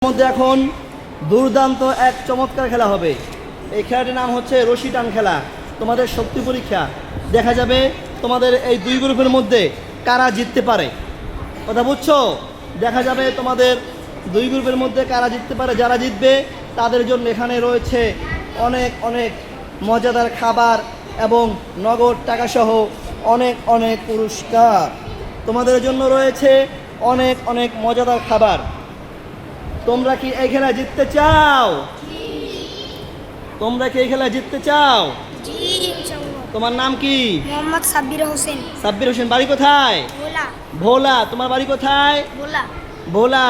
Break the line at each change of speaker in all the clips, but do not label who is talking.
মধ্যে এখন দুর্দান্ত এক চমৎকার খেলা হবে। এই খেলাটির নাম হচ্ছে রশি টান খেলা। তোমাদের শক্তি পরীক্ষা। দেখা যাবে তোমাদের এই দুই গ্রুপের মধ্যে কারা জিততে পারে। কথা বুঝছো? দেখা যাবে তোমাদের দুই গ্রুপের মধ্যে কারা জিততে পারে। যারা জিতবে তাদের জন্য এখানে রয়েছে অনেক অনেক মজাদার খাবার এবং নগদ টাকাসহ অনেক অনেক পুরস্কার। তোমাদের জন্য রয়েছে অনেক অনেক মজাদার খাবার। তোমরা কি এই খেলায় জিততে চাও? তোমরা কি এই খেলায় জিততে চাও? তোমার নাম কি?
মোহাম্মদ সাব্বির হোসেন।
সাব্বির হোসেন। বাড়ি কোথায়?
ভোলা।
ভোলা। তোমার বাড়ি কোথায়?
ভোলা।
ভোলা।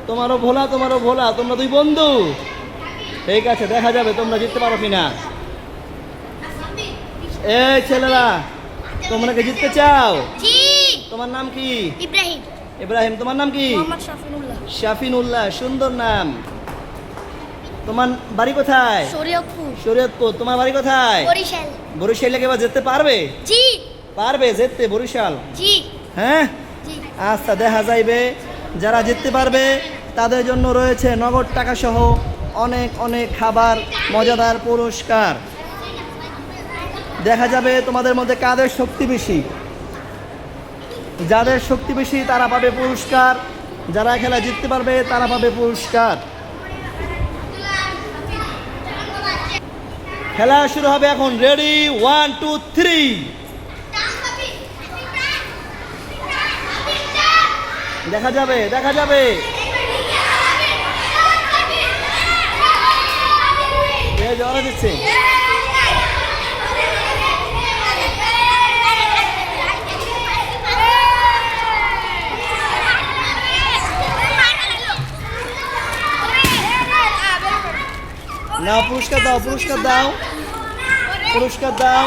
তোমারও ভোলা, তোমারও ভোলা। তোমরা দুই বন্ধু? ঠিক আছে, দেখা যাবে তোমরা জিততে পারো কিনা। এই ছেলেরা, তোমরা কি জিততে চাও?
জি।
তোমার নাম কি?
ইব্রাহিম।
ইব্রাহিম। তোমার নাম কি?
মোহাম্মদ শাফিনুল্লাহ।
শাফিনুল্লাহ। সুন্দর নাম। তোমার বাড়ি কোথায়?
শরীয়তপুর।
শরীয়তপুর। তোমার বাড়ি কোথায়?
বরিশাল।
বরিশালে এবার যেতে পারবে?
জি।
পারবে যেতে বরিশাল?
জি।
হ্যাঁ,
জি।
আচ্ছা, দেখা যাইবে। যারা জিততে পারবে তাদের জন্য রয়েছে নগদ টাকা সহ অনেক অনেক খাবার, মজাদার পুরস্কার। দেখা যাবে তোমাদের মধ্যে কাদের শক্তি বেশি। যাদের শক্তি বেশি তারা পাবে পুরস্কার। যারা খেলা জিততে পারবে তারা পাবে পুরস্কার। খেলা শুরু হবে এখন। রেডি, 1 2 3। দেখা যাবে, দেখা যাবে। জড়া দিচ্ছে। না, পুরস্কার দাও, পুরস্কার দাও, পুরস্কার দাও।